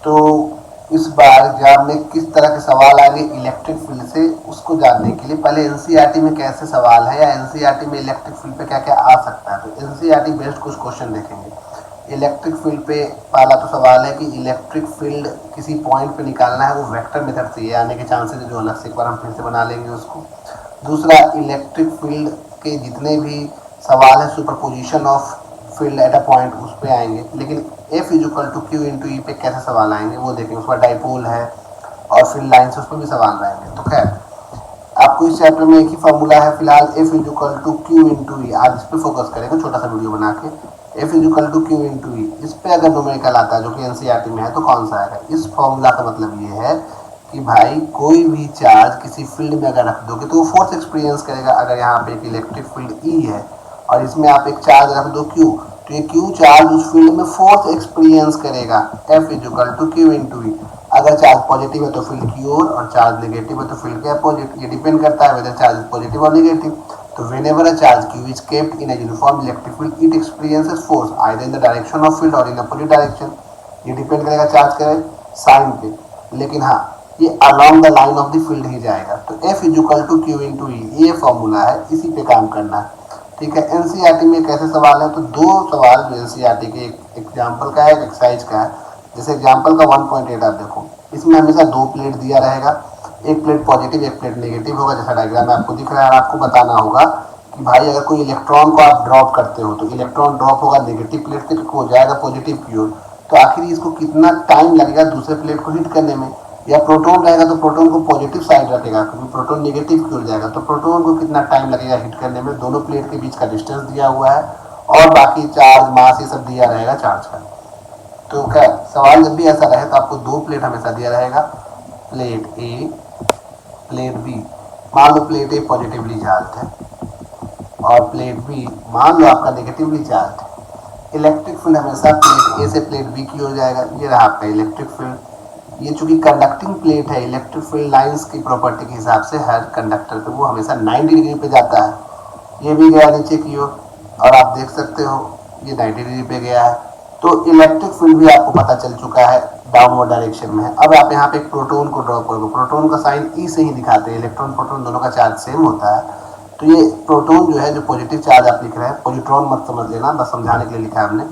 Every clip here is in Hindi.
तो इस बार एग्जाम में किस तरह के सवाल आएंगे इलेक्ट्रिक फील्ड से, उसको जानने के लिए पहले एनसीईआरटी में कैसे सवाल है या एनसीईआरटी में इलेक्ट्रिक फील्ड पे क्या क्या आ सकता है, तो एनसीईआरटी बेस्ड कुछ क्वेश्चन देखेंगे। इलेक्ट्रिक फील्ड पे पहला तो सवाल है कि इलेक्ट्रिक फील्ड किसी पॉइंट पे निकालना है, वो वेक्टर मेथड से आने के चांसेस है, जो अलग से एक बार हम फिर से बना लेंगे उसको। दूसरा, इलेक्ट्रिक फील्ड के जितने भी सवाल है superposition of field at a point उस पे आएंगे, लेकिन F is equal to q into E पे कैसे सवाल आएंगे वो देखेंगे। उसका डाइपोल है और फील्ड लाइन से उस पर भी सवाल रहेंगे। तो खैर आपको इस चैप्टर में एक ही फॉर्मूला है फिलहाल, F is equal to q into E. आज इस पर फोकस करेंगे छोटा सा वीडियो बना के, F is equal to q into E. इस पे अगर न्यूमेरिकल आता है जो कि एनसीईआरटी में है तो कौन सा आएगा? इस फॉर्मूला का मतलब ये है कि भाई कोई भी चार्ज किसी फील्ड में अगर रख दोगे तो वो फोर्स एक्सपीरियंस करेगा। अगर यहाँ पे एक इलेक्ट्रिक फील्ड ई है और इसमें आप एक चार्ज रख दो क्यू, तो ये क्यू चार्ज उस फील्ड में फोर्स एक्सपीरियंस करेगा। F is equal to q into E. अगर चार्ज पॉजिटिव है तो फील्ड की ओर और चार्ज नेगेटिव है तो फील्ड के अपोजिट। ये डिपेंड करता है वेदर चार्ज पॉजिटिव और नेगेटिव। तो whenever a charge q is kept in a uniform electric field, it experiences force either in the direction of field or in opposite direction. ये डिपेंड करेगा चार्ज के साइन पे, लेकिन हाँ ये along the line of the field ही जाएगा। तो F is equal to q into E, ये फॉर्मूला है, इसी पे काम करना है। ठीक है, एनसीईआरटी में कैसे सवाल है? तो दो सवाल जो एनसीईआरटी के, एक एग्जाम्पल का है एक एक्सरसाइज का है। जैसे एग्जाम्पल का 1.8 आप देखो, इसमें हमेशा दो प्लेट दिया रहेगा, एक प्लेट पॉजिटिव एक प्लेट नेगेटिव होगा, जैसा डायग्राम में आपको दिख रहा है। और आपको बताना होगा कि भाई अगर कोई इलेक्ट्रॉन को आप ड्रॉप करते हो तो इलेक्ट्रॉन ड्रॉप होगा नेगेटिव प्लेट पे तो हो जाएगा पॉजिटिव की ओर, तो आखिर इसको कितना टाइम लगेगा दूसरे प्लेट को हिट करने में। या प्रोटॉन रहेगा तो प्रोटॉन को पॉजिटिव साइड रखेगा क्योंकि प्रोटॉन नेगेटिव की ओर जाएगा, तो प्रोटॉन को कितना टाइम लगेगा हिट करने में। दोनों प्लेट के बीच का डिस्टेंस दिया हुआ है और बाकी चार्ज मास ये सब दिया रहेगा चार्ज का। तो क्या सवाल जब भी ऐसा रहे तो आपको दो प्लेट हमेशा दिया रहेगा, प्लेट ए प्लेट बी। मान लो प्लेट ए पॉजिटिवली चार्ज है और प्लेट बी मान लो आपका नेगेटिवली चार्ज है। इलेक्ट्रिक फील्ड हमेशा प्लेट ए से प्लेट बी की ओर जाएगा। ये रहा आपका इलेक्ट्रिक फील्ड। ये चूंकि कंडक्टिंग प्लेट है, इलेक्ट्रिक फील्ड लाइंस की प्रॉपर्टी के हिसाब से हर कंडक्टर पे वो हमेशा 90 डिग्री पे जाता है। ये भी गया नीचे की ओर और आप देख सकते हो ये 90 डिग्री पे गया है। तो इलेक्ट्रिक फील्ड भी आपको पता चल चुका है डाउनवर्ड डायरेक्शन में है। अब आप यहाँ पे एक प्रोटॉन को ड्रॉप करोगे, प्रोटॉन का साइन ई से ही दिखाते हैं, इलेक्ट्रॉन प्रोटॉन दोनों का चार्ज सेम होता है। तो ये प्रोटॉन जो है जो पॉजिटिव चार्ज आप लिख रहे हैं, पॉजिट्रॉन मत समझ लेना, बस समझाने के लिए लिखा है हमने।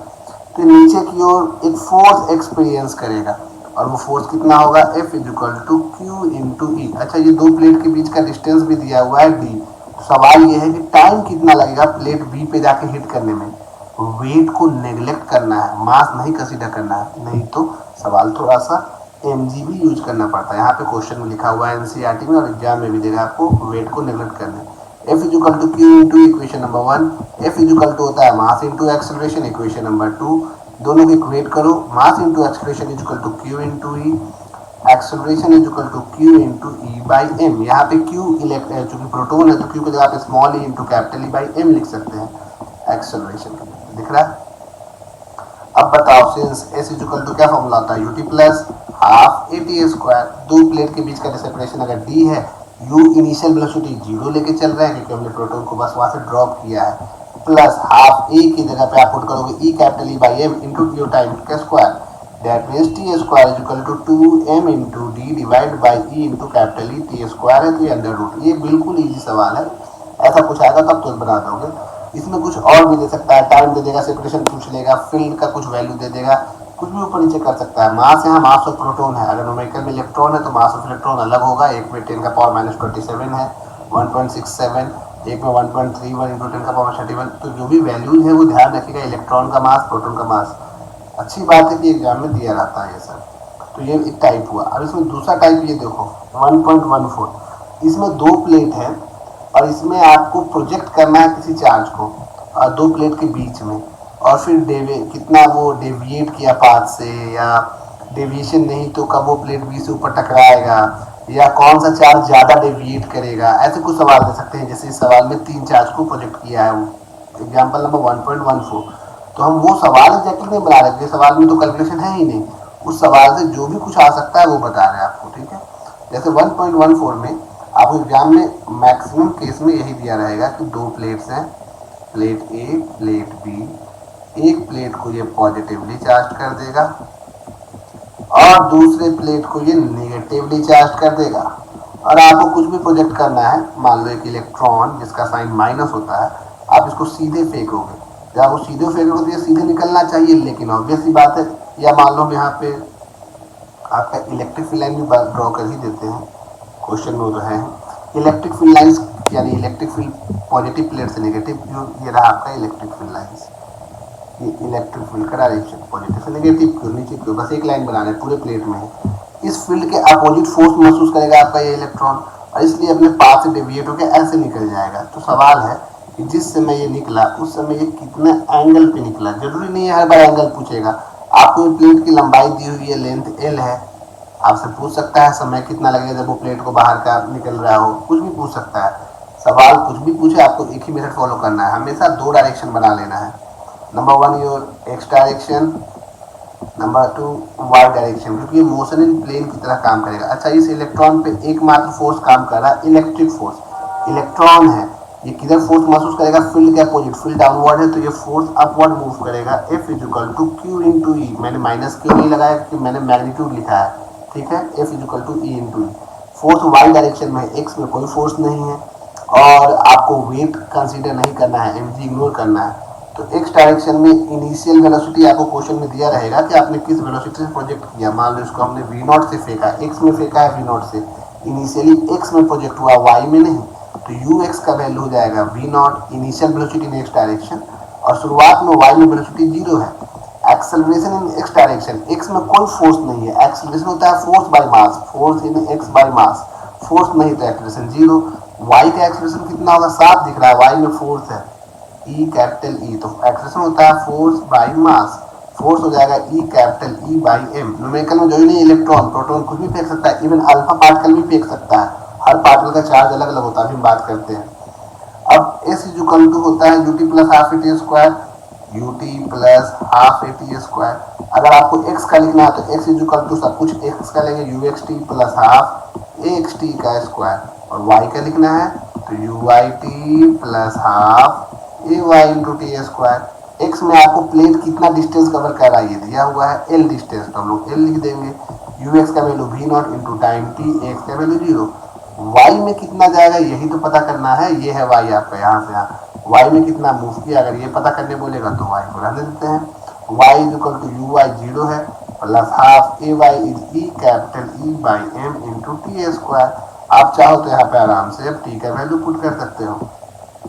तो नीचे की ओर एक फोर्स एक्सपीरियंस करेगा और वो फोर्स कितना होगा? F is equal to q into E. अच्छा, ये दो प्लेट के बीच का डिस्टेंस भी दिया हुआ है डी। सवाल ये है कि टाइम कितना लगेगा प्लेट बी पे जाके हिट करने में। वेट को नेग्लेक्ट करना है, मास नहीं कंसीडर करना है, नहीं तो सवाल थोड़ा सा एमजी भी यूज करना पड़ता है। यहाँ पे क्वेश्चन में लिखा हुआ है एनसीईआरटी में और एग्जाम में भी देगा आपको वेट को नेग्लेक्ट करना। F is equal to q into equation number 1। F is equal to होता है mass into acceleration, equation number 2। दोनों को इक्वेट करो, mass into acceleration is equal to q into E, acceleration is equal to q into E by m. यहाँ पे क्यू चूंकि प्रोटोन है तो क्यू की जगह आप small e into capital E by m लिख सकते हैं एक्सेलरेशन। दिख रहा है? अब बताओ since s is equal to क्या फॉर्मूला होता है? Ut plus half a t square. दो प्लेट के बीच का सेपरेशन अगर डी है, यू इनिशियल वेलोसिटी 0 लेके चल रहे हैं क्योंकि हमने प्रोटॉन को बस वहां से ड्रॉप किया है, प्लस हाफ ए की जगह पे आप पुट करोगे e capital E by m into t time का square. That means t square is equal to 2m into d divide by e into capital E. T square है तो ये अंडर रूट। ये बिल्कुल इजी सवाल है, ऐसा कुछ आएगा तब तो बना दोगे। इसमें कुछ और भी दे सकता है, टाइम दे देगा, सेपरेशन पूछ लेगा, फील्ड का कुछ वैल्यू दे देगा, कुछ भी ऊपर नीचे कर सकता है। मास यहाँ मास ऑफ प्रोटॉन है, अगर न्यूमेरिकल में इलेक्ट्रॉन है तो मास ऑफ इलेक्ट्रॉन अलग होगा, एक में 10 का पावर माइनस 27 है 1.67, एक में 1.31 इंटू 10 का पावर 31। तो जो भी वैल्यूज है वो ध्यान रखिएगा, इलेक्ट्रॉन का मास प्रोटॉन का मास। अच्छी बात है कि एग्जाम में दिया रहता है ये सब। तो ये एक टाइप हुआ। अब इसमें दूसरा टाइप ये देखो 1.14। इसमें दो प्लेट है और इसमें आपको प्रोजेक्ट करना है किसी चार्ज को और दो प्लेट के बीच में, और फिर कितना वो डेविएट किया पाथ से, या डेविएशन नहीं तो कब वो प्लेट बी से ऊपर टकराएगा, या कौन सा चार्ज ज़्यादा डेविएट करेगा, ऐसे कुछ सवाल दे सकते हैं। जैसे इस सवाल में 3 चार्ज को प्रोजेक्ट किया है, एग्जाम्पल नंबर 1.14। तो हम वो सवाल एग्जैक्टली नहीं बना रहे, सवाल में तो कैलकुलेशन है ही नहीं, उस सवाल से जो भी कुछ आ सकता है वो बता रहे हैं आपको। ठीक है, जैसे 1.14 में आपको एग्जाम में मैक्सिमम केस में यही दिया रहेगा कि दो प्लेट्स हैं, प्लेट ए प्लेट बी। एक प्लेट को ये पॉजिटिवली चार्ज कर देगा और दूसरे प्लेट को ये नेगेटिवली चार्ज कर देगा। और आपको कुछ भी प्रोजेक्ट करना है, मान लो एक इलेक्ट्रॉन जिसका साइन माइनस होता है, आप इसको सीधे फेंकोगे, जब आप सीधे फेंकोगे तो ये सीधे निकलना चाहिए, लेकिन ऑब्वियस सी बात है, या मान लो हम यहाँ पे आपका इलेक्ट्रिक फील्ड लाइन भी ड्रॉ कर ही देते हैं, क्वेश्चन में जो है इलेक्ट्रिक फील्ड लाइंस, यानी इलेक्ट्रिक फील्ड पॉजिटिव प्लेट से नेगेटिव, जो ये रहा आपका इलेक्ट्रिक फील्ड लाइंस, ये इलेक्ट्रिक फील्ड का डायरेक्शन पॉजिटिव से नेगेटिव की ओर, नीचे की ओर, बस एक लाइन बनाना है, पूरे प्लेट में है। इस फील्ड के अपोजिट फोर्स महसूस करेगा आपका ये इलेक्ट्रॉन, और इसलिए अपने पाथ से डेविएट होकर ऐसे निकल जाएगा। तो सवाल है कि जिस समय ये निकला उस समय ये कितने एंगल पे निकला। जरूरी नहीं है हर बार एंगल पूछेगा, आपको प्लेट की लंबाई दी हुई है, लेंथ एल है, आपसे पूछ सकता है समय कितना लगेगा जब वो प्लेट को बाहर का निकल रहा हो, कुछ भी पूछ सकता है। सवाल कुछ भी पूछे, आपको एक ही मेथड फॉलो करना है, हमेशा दो डायरेक्शन बना लेना है। Number 1 your x direction, number 2 y direction, क्योंकि ये मोशन इन प्लेन की तरह काम करेगा। अच्छा, इस इलेक्ट्रॉन पे एकमात्र फोर्स काम कर रहा है इलेक्ट्रिक फोर्स। इलेक्ट्रॉन है, ये किधर फोर्स महसूस करेगा, फील्ड के अपोजिट, फील्ड डाउनवर्ड है तो ये फोर्स अपवर्ड मूव करेगा। F equal to q into E, मैंने माइनस क्यू नहीं लगाया क्योंकि मैंने मैग्नीट्यूड लिखा है, ठीक है। F equal to e into E, force y direction में, एक्स में कोई फोर्स नहीं है, और आपको वेट कंसीडर नहीं करना है, mg इग्नोर करना है। तो एक्स डायरेक्शन में इनिशियल वेलोसिटी आपको क्वेश्चन में दिया रहेगा कि आपने किस वेलोसिटी से प्रोजेक्ट किया। मान लो इसको हमने v0 से फेंका, x में फेंका है v0 से, इनिशियली x में प्रोजेक्ट हुआ, y में नहीं, तो ux का वैल्यू हो जाएगा v0 इनिशियल वेलोसिटी इन एक्स डायरेक्शन, और शुरुआत में y में वेलोसिटी 0 है। Acceleration in x direction, x में कोई फोर्स नहीं है, एक्सेलरेशन होता है force by mass, force in x bye mass, force नहीं तो एक्सेलरेशन 0। y का एक्सेलरेशन कितना होगा, 7 दिख रहा है, y में फोर्स है E कैपिटल E, तो एक्सेलरेशन होता है फोर्स बाय मास, फोर्स हो जाएगा E capital E by m। Numerical में जो ही नहीं, इलेक्ट्रॉन प्रोटॉन कुछ भी फेंक सकता है, इवन अल्फा पार्टिकल भी फेंक सकता है, हर पार्टिकल का चार्ज अलग अलग होता है, अभी हम बात करते हैं। अब S इक्वल टू होता है ut plus half a t square, ut plus half a t square. अगर आपको x का लिखना है तो x इक्वल टू सब कुछ x का लेंगे uxt प्लस हाफ axt का स्क्वायर, और y का लिखना है तो uyt plus half ay into t square. X में आपको प्लेट कितना डिस्टेंस कवर कर रहा है ये दिया हुआ है, एल डिस्टेंस, तो हम लोग एल लिख देंगे। यूएक्स का value v0 into time T, x का वैल्यू 0। वाई में कितना जाएगा यही तो पता करना है, ये है वाई आपका, यहाँ से यहाँ वाई में कितना मूव किया, अगर ये पता करने बोलेगा तो वाई को रहने देते हैं। Y is equal to u y 0 है, plus half a y is E capital E by m into t square. आप चाहो तो यहाँ पे आराम से अब टी का वैल्यू पुट कर सकते हो,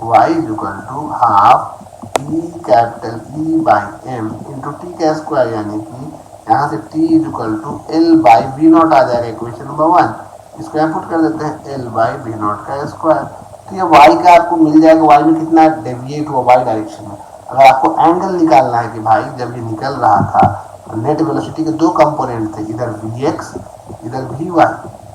y is equal to half e capital E by m into t का स्क्वायर, यानी कि यहाँ से t is equal to l by v naught आ जाएगा, इक्वेशन नंबर 1। इसको यहाँ पुट कर देते हैं एल बाई वी नॉट का स्क्वायर। तो ये y का आपको मिल जाएगा, y में कितना डेविएट हुआ y डायरेक्शन में। अगर आपको एंगल निकालना है कि भाई जब ये निकल रहा था तो नेट वेलोसिटी के दो कंपोनेंट थे, इधर vx इधर vy,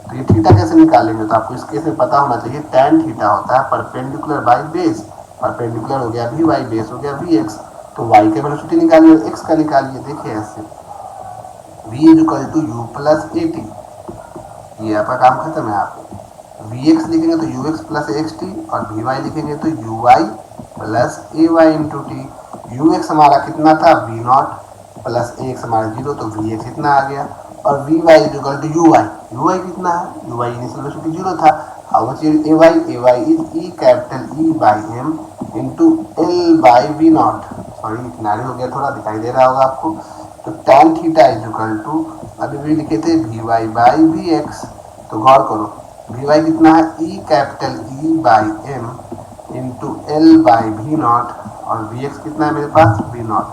तो ये थीटा कैसे निकालेंगे, तो आपको इस केस में पता होना चाहिए tan थीटा होता है परपेंडिकुलर बाय बेस, परपेंडिकुलर हो गया vy, बेस हो गया vx। तो y के वेलोसिटी निकालिए, x का निकालिए, देखिए ऐसे v is equal to u plus a t, ये आपका काम खत्म है। आप vx लिखेंगे तो ux प्लस एक्स टी, और vy लिखेंगे तो uy प्लस ए वाई इंटू टी। ux हमारा कितना था v0 प्लस एक्स हमारा 0, तो vx इतना आ गया, और vy is equal to uy कितना है, uy इनिशियल वेलोसिटी 0 था, how much is ay is e capital e by m into l by v0, sorry किनारे हो गया थोड़ा, दिखाई दे रहा होगा आपको। तो tan theta is equal to अभी भी लिखे थे vy बाई vx, तो गौर करो vy कितना है e capital e by m into l by v0, और vx कितना है मेरे पास v0,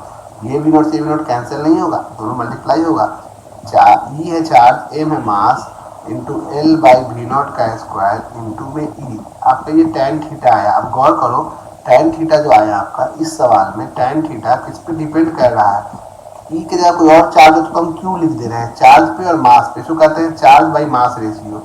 ये v0 से v0 कैंसिल नहीं होगा, दोनों मल्टीप्लाई होगा, ई है चार्ज, एम है mass, into l by v0 का स्क्वायर इंटू में ई। आपका ये tan थीटा आया। अब गौर करो tan थीटा जो आया आपका इस सवाल में, tan थीटा किस पे डिपेंड कर रहा है, ई के जगह कोई और चार्ज हो तो हम क्यों लिख दे रहे हैं, चार्ज पे और मास पे। इसको कहते हैं चार्ज बाई मास रेशियो,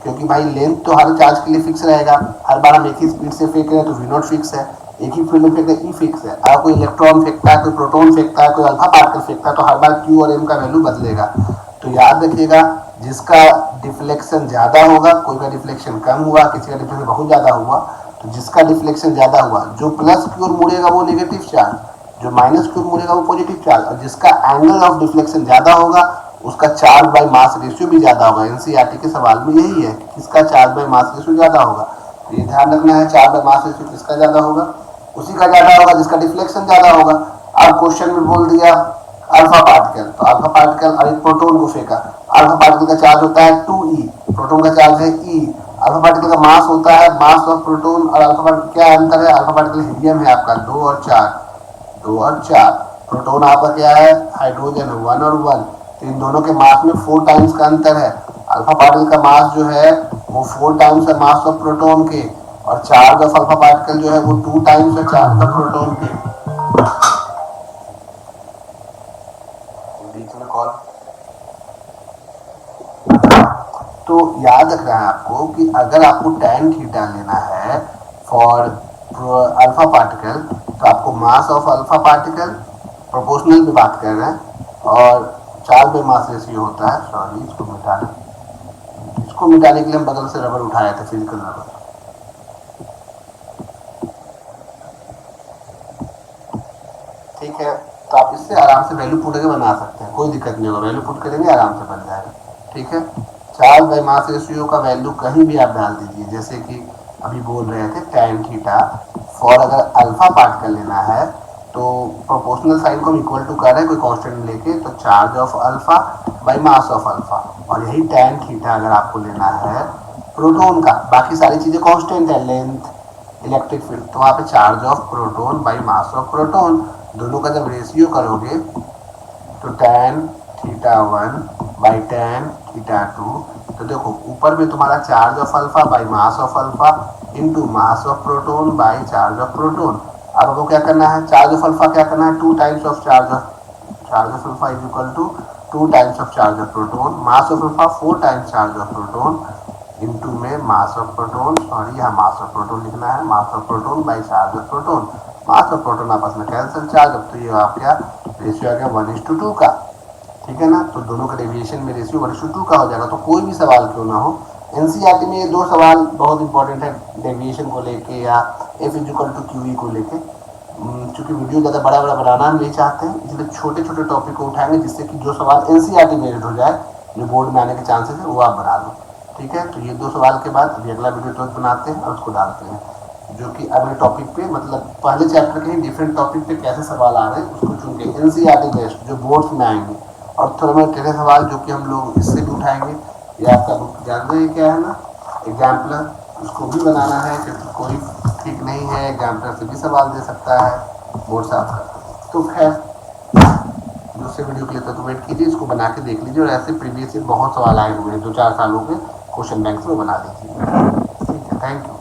क्योंकि भाई लेंथ तो हर चार्ज के लिए फिक्स रहेगा, हर बार हम एक ही स्पीड से फेंक रहे हैं तो v0 फिक्स है, एक ही फील्ड में फेंक रहे हैं ई फिक्स है। अगर कोई इलेक्ट्रॉन फेंकता है, कोई प्रोटॉन फेंकता है, कोई अल्फा पार्टिकल फेंकता है, तो हर बार q और m का वैल्यू बदलेगा। तो याद रखिएगा जिसका डिफ्लेक्शन ज्यादा होगा, कोई का डिफ्लेक्शन कम हुआ, किसी का डिफ्लेक्शन बहुत ज्यादा हुआ, तो जिसका डिफ्लेक्शन ज्यादा हुआ जो प्लस की ओर मुड़ेगा वो नेगेटिव चार्ज, जो माइनस की ओर मुड़ेगा वो पॉजिटिव चार्ज, और जिसका एंगल ऑफ डिफ्लेक्शन ज्यादा होगा उसका चार्ज बाय मास रेशियो भी ज्यादा होगा। एनसीईआरटी के सवाल में यही है कि किसका चार्ज बाय मास रेशियो ज्यादा होगा, तो ये ध्यान रखना है चार्ज बाय मास रेशियो किसका ज्यादा होगा, उसी का ज्यादा होगा जिसका डिफ्लेक्शन ज्यादा होगा। अब क्वेश्चन में बोल दिया अल्फा पार्टिकल, तो अल्फा पार्टिकल और एक प्रोटोन को फेंका, अल्फा पार्टिकल का चार्ज होता है 2e, प्रोटोन का चार्ज है e, अल्फा पार्टिकल का मास होता है, मास ऑफ प्रोटोन और अल्फा पार्टिकल क्या अंतर है, अल्फा पार्टिकल हीलियम है आपका 2 और 4, 2 और 4, प्रोटोन आपका क्या है हाइड्रोजन 1 और 1, तो इन दोनों के मास में 4 टाइम्स का अंतर है। अल्फा पार्टिकल का मास जो है वो 4 टाइम्स है मास ऑफ प्रोटोन के, और चार्ज ऑफ अल्फा पार्टिकल जो है वो 2 टाइम्स है चार्ज ऑफ प्रोटोन के। बीच में कॉल, तो याद रखना है आपको कि अगर आपको tan थीटा लेना है फॉर अल्फा पार्टिकल, तो आपको मास ऑफ अल्फा पार्टिकल प्रोपोर्शनल पे बात कर रहे हैं और चार्ज बाय मास रेशियो होता है, सॉरी इसको मिटाने के लिए हम बगल से रबर उठाए थे, फिजिकल रबर। ठीक है, तो आप इससे आराम से वैल्यू पुट करके बना सकते हैं, कोई दिक्कत नहीं होगा, वैल्यू पुट करेंगे आराम से बन जाएगा। ठीक है, चार्ज बाय मास रेशियो का वैल्यू कहीं भी आप डाल दीजिए, जैसे कि अभी बोल रहे थे tan थीटा फॉर अगर अल्फा पार्टिकल लेना है तो प्रोपोर्शनल साइन को हम इक्वल टू कर रहे हैं कोई कांस्टेंट लेके, तो charge of alpha by mass of alpha, और यही tan थीटा अगर आपको लेना है प्रोटोन का, बाकी सारी चीजें कांस्टेंट है, लेंथ इलेक्ट्रिक फील्ड, तो वहाँ पे charge of proton by mass of proton, दोनों का जब रेशियो करोगे तो tan theta 1 by tan theta 2, तो देखो ऊपर में तुम्हारा charge of alpha by mass of alpha into mass of proton by charge of proton. अब आपको क्या करना है, चार्ज ऑफ अल्फा क्या करना है 2 times of charge of alpha is equal to 2 times of charge of proton, mass of alpha 4 times charge of proton into में मास ऑफ प्रोटोन, सॉरी यहाँ मास ऑफ प्रोटोन लिखना है, mass of proton by charge of proton, mass of proton आपस में कैंसिल, चार्ज अब तो ये आपका रेशियो आ गया 1:2 का। ठीक है ना, तो दोनों का डेविएशन में रेशियो 1:2 का हो जाएगा। तो कोई भी सवाल क्यों ना हो, एनसीईआरटी में ये 2 सवाल बहुत इंपॉर्टेंट है, डेविएशन को लेके या F = QE को लेके। चूंकि वीडियो ज़्यादा बड़ा बड़ा बनाना हम नहीं चाहते हैं, इसलिए छोटे छोटे टॉपिक को उठाएंगे जिससे कि जो सवाल एनसीईआरटी बेस्ड हो जाए, जो बोर्ड में आने के चांसेस है वो आप बना लो। ठीक है, तो ये 2 सवाल के बाद अभी अगला वीडियो तुरंत बनाते हैं और उसको डालते हैं, जो कि अगले टॉपिक पे मतलब पहले चैप्टर के ही डिफरेंट टॉपिक पे कैसे सवाल आ रहे हैं उसको चुन के एनसीईआरटी बेस्ड जो बोर्ड्स में आएंगे, और थोड़े बहुत टेढ़े सवाल जो कि हम लोग इससे भी उठाएंगे। ये आपका बुक जान रहे हैं क्या है ना, एग्जाम्पलर, उसको भी बनाना है क्योंकि कोई ठीक नहीं है, एग्जाम्पलर से भी सवाल दे सकता है बोर्ड से आपका। तो खैर दूसरे वीडियो के लिए तो वेट कीजिए, इसको बना के देख लीजिए, और ऐसे प्रीवियस बहुत सवाल आए हुए हैं 2-4 सालों के क्वेश्चन बैंक से वो बना लीजिए। ठीक है, थैंक यू।